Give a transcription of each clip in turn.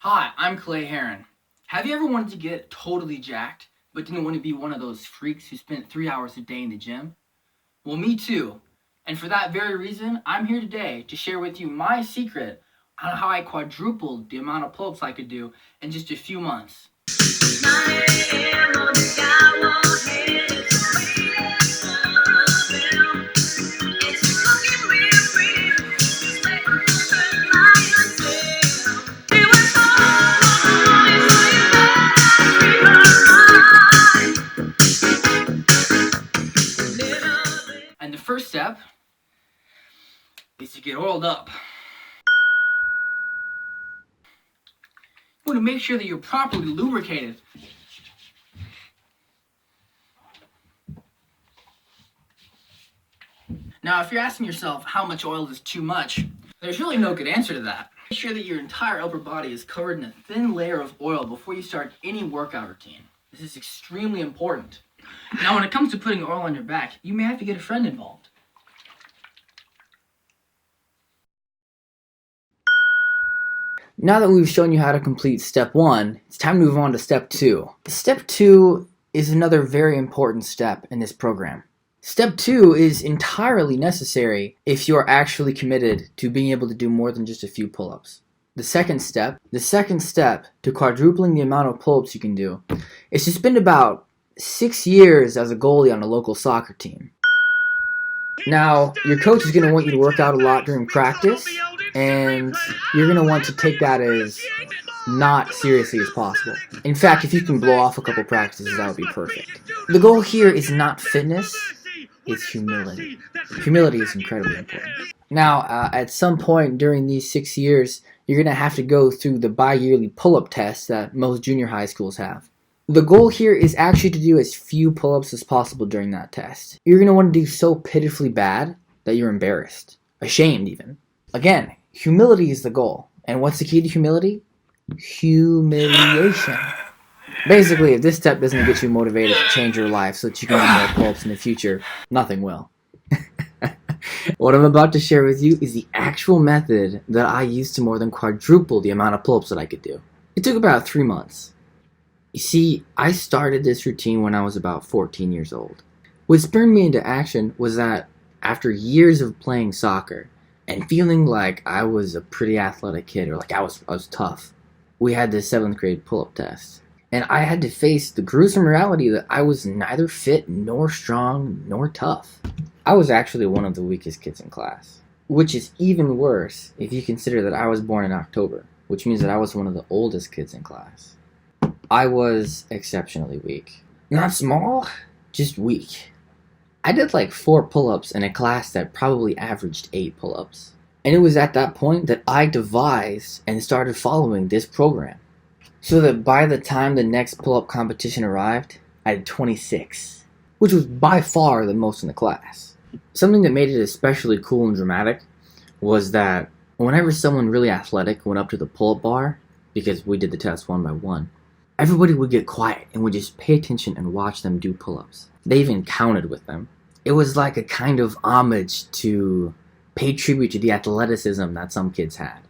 Hi, I'm Clay Heron. Have you ever wanted to get totally jacked, but didn't want to be one of those freaks who spent 3 hours a day in the gym? Well, me too. And for that very reason, I'm here today to share with you my secret on how I quadrupled the amount of pull-ups I could do in just a few months. And the first step is to get oiled up. You want to make sure that you're properly lubricated. Now, if you're asking yourself how much oil is too much, there's really no good answer to that. Make sure that your entire upper body is covered in a thin layer of oil before you start any workout routine. This is extremely important. Now, when it comes to putting oil on your back, you may have to get a friend involved. Now that we've shown you how to complete step 1, it's time to move on to step 2. Step 2 is another very important step in this program. Step 2 is entirely necessary if you're actually committed to being able to do more than just a few pull-ups. The second step to quadrupling the amount of pull-ups you can do is to spend about 6 years as a goalie on a local soccer team. Now, your coach is going to want you to work out a lot during practice, and you're going to want to take that as not seriously as possible. In fact, if you can blow off a couple practices, that would be perfect. The goal here is not fitness, it's humility. Humility is incredibly important. Now, at some point during these 6 years, you're going to have to go through the bi-yearly pull-up test that most junior high schools have. The goal here is actually to do as few pull-ups as possible during that test. You're going to want to do so pitifully bad that you're embarrassed, ashamed even. Again, humility is the goal. And what's the key to humility? Humiliation. Basically, if this step doesn't get you motivated to change your life so that you can do more pull-ups in the future, nothing will. What I'm about to share with you is the actual method that I used to more than quadruple the amount of pull-ups that I could do. It took about 3 months. You see, I started this routine when I was about 14 years old. What spurred me into action was that after years of playing soccer and feeling like I was a pretty athletic kid, or like I was tough, we had this 7th grade pull-up test. And I had to face the gruesome reality that I was neither fit nor strong nor tough. I was actually one of the weakest kids in class, which is even worse if you consider that I was born in October, which means that I was one of the oldest kids in class. I was exceptionally weak. Not small, just weak. I did like 4 pull-ups in a class that probably averaged 8 pull-ups. And it was at that point that I devised and started following this program. So that by the time the next pull-up competition arrived, I had 26, which was by far the most in the class. Something that made it especially cool and dramatic was that whenever someone really athletic went up to the pull-up bar, because we did the test one by one, everybody would get quiet and would just pay attention and watch them do pull-ups. They even counted with them. It was like a kind of homage to pay tribute to the athleticism that some kids had.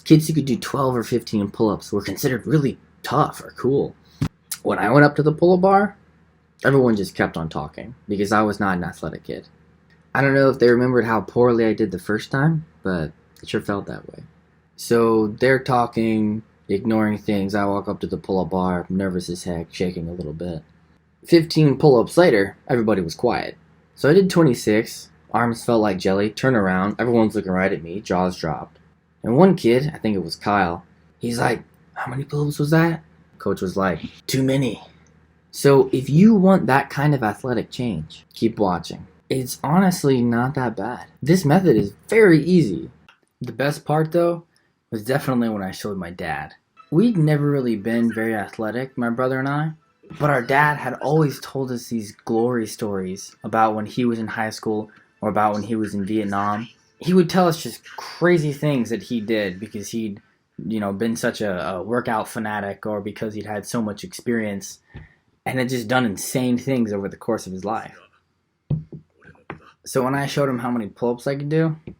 Kids who could do 12 or 15 pull-ups were considered really tough or cool. When I went up to the pull-up bar, everyone just kept on talking because I was not an athletic kid. I don't know if they remembered how poorly I did the first time, but it sure felt that way. So they're talking, ignoring things. I walk up to the pull-up bar, nervous as heck, shaking a little bit. 15 pull-ups later, everybody was quiet. So I did 26, arms felt like jelly, turn around, everyone's looking right at me, jaws dropped. And one kid, I think it was Kyle, he's like, "How many pull-ups was that?" Coach was like, "Too many." So if you want that kind of athletic change, keep watching. It's honestly not that bad. This method is very easy. The best part though was definitely when I showed my dad. We'd never really been very athletic, my brother and I, but our dad had always told us these glory stories about when he was in high school or about when he was in Vietnam. He would tell us just crazy things that he did because he'd, been such a workout fanatic, or because he'd had so much experience and had just done insane things over the course of his life. So when I showed him how many pull-ups I could do, I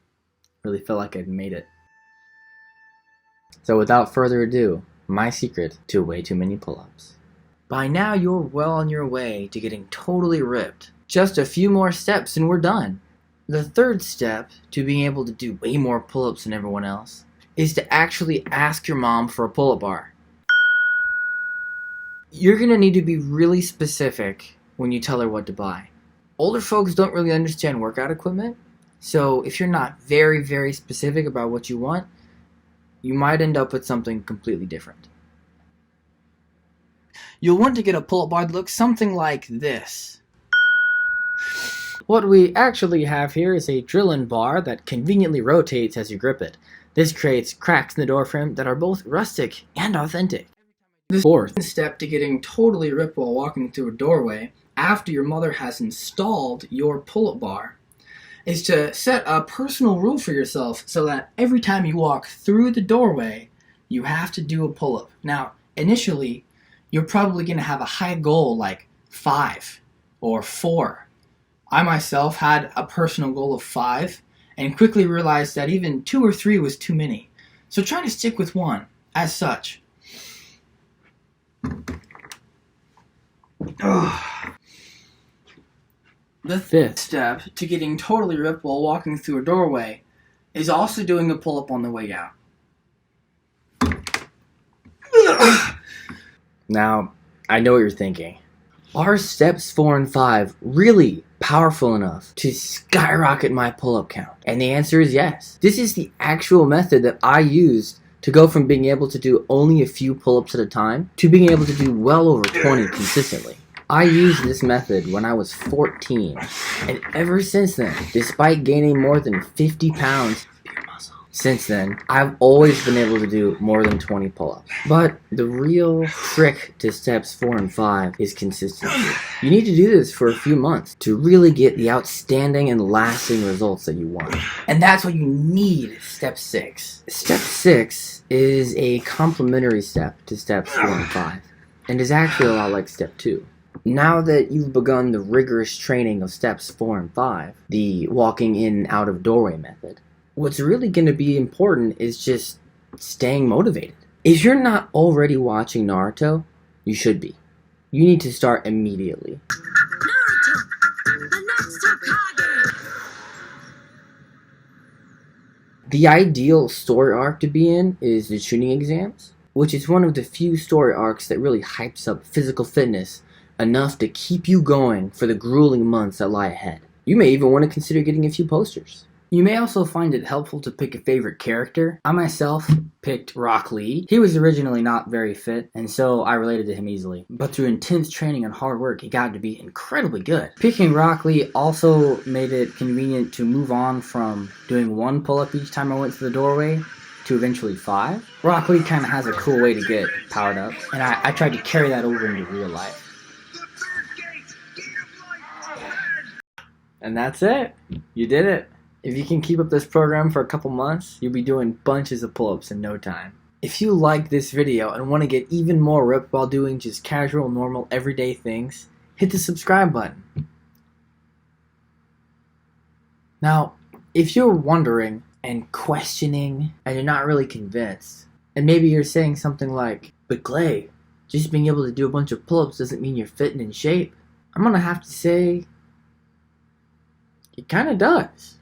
really felt like I'd made it. So without further ado, my secret to way too many pull-ups. By now you're well on your way to getting totally ripped. Just a few more steps and we're done. The third step to being able to do way more pull-ups than everyone else is to actually ask your mom for a pull-up bar. You're going to need to be really specific when you tell her what to buy. Older folks don't really understand workout equipment, so if you're not very, very specific about what you want, you might end up with something completely different. You'll want to get a pull-up bar that looks something like this. What we actually have here is a drill-in bar that conveniently rotates as you grip it. This creates cracks in the door frame that are both rustic and authentic. The fourth step to getting totally ripped while walking through a doorway, after your mother has installed your pull-up bar, is to set a personal rule for yourself so that every time you walk through the doorway, you have to do a pull-up. Now, initially, you're probably going to have a high goal like 5 or 4. I myself had a personal goal of 5 and quickly realized that even 2 or 3 was too many. So try to stick with 1 as such. The fifth step to getting totally ripped while walking through a doorway is also doing a pull-up on the way out. Now, I know what you're thinking. Are steps 4 and 5 really powerful enough to skyrocket my pull-up count? And the answer is yes. This is the actual method that I used to go from being able to do only a few pull-ups at a time to being able to do well over 20 consistently. I used this method when I was 14, and ever since then, despite gaining more than 50 pounds since then, I've always been able to do more than 20 pull-ups. But the real trick to steps 4 and 5 is consistency. You need to do this for a few months to really get the outstanding and lasting results that you want. And that's what you need step 6. Step 6 is a complementary step to steps 4 and 5, and is actually a lot like step 2. Now that you've begun the rigorous training of steps 4 and 5, the walking in and out of doorway method, what's really going to be important is just staying motivated. If you're not already watching Naruto, you should be. You need to start immediately. Naruto, the next Hokage! The ideal story arc to be in is the Chunin exams, which is one of the few story arcs that really hypes up physical fitness enough to keep you going for the grueling months that lie ahead. You may even want to consider getting a few posters. You may also find it helpful to pick a favorite character. I myself picked Rock Lee. He was originally not very fit, and so I related to him easily. But through intense training and hard work, he got to be incredibly good. Picking Rock Lee also made it convenient to move on from doing 1 pull-up each time I went to the doorway to eventually 5. Rock Lee kind of has a cool way to get powered up, and I tried to carry that over into real life. And that's it. You did it. If you can keep up this program for a couple months, you'll be doing bunches of pull-ups in no time. If you like this video and want to get even more ripped while doing just casual, normal, everyday things, hit the subscribe button. Now, if you're wondering and questioning and you're not really convinced, and maybe you're saying something like, but Clay, just being able to do a bunch of pull-ups doesn't mean you're fit and in shape, I'm going to have to say, it kind of does.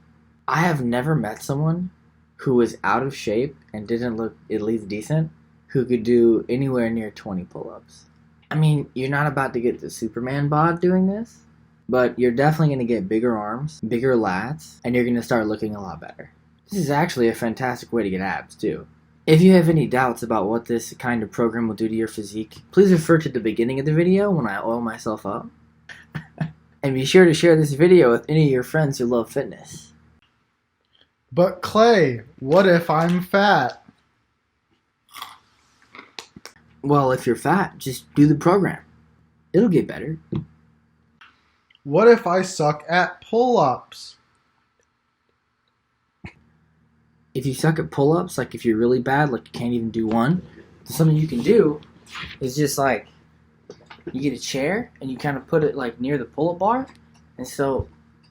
I have never met someone who was out of shape and didn't look at least decent who could do anywhere near 20 pull-ups. I mean, you're not about to get the Superman bod doing this, but you're definitely going to get bigger arms, bigger lats, and you're going to start looking a lot better. This is actually a fantastic way to get abs, too. If you have any doubts about what this kind of program will do to your physique, please refer to the beginning of the video when I oil myself up. And be sure to share this video with any of your friends who love fitness. But Clay, what if I'm fat? Well, if you're fat, just do the program. It'll get better. What if I suck at pull-ups? If you suck at pull-ups, like if you're really bad, like you can't even do one, then something you can do is just like, you get a chair and you kind of put it like near the pull-up bar, and so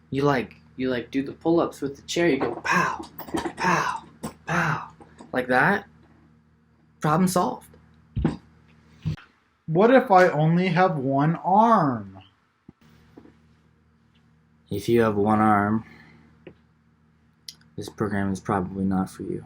you do the pull-ups with the chair. You go pow, pow, pow, like that, Problem solved. What if I only have one arm? If you have one arm, this program is probably not for you.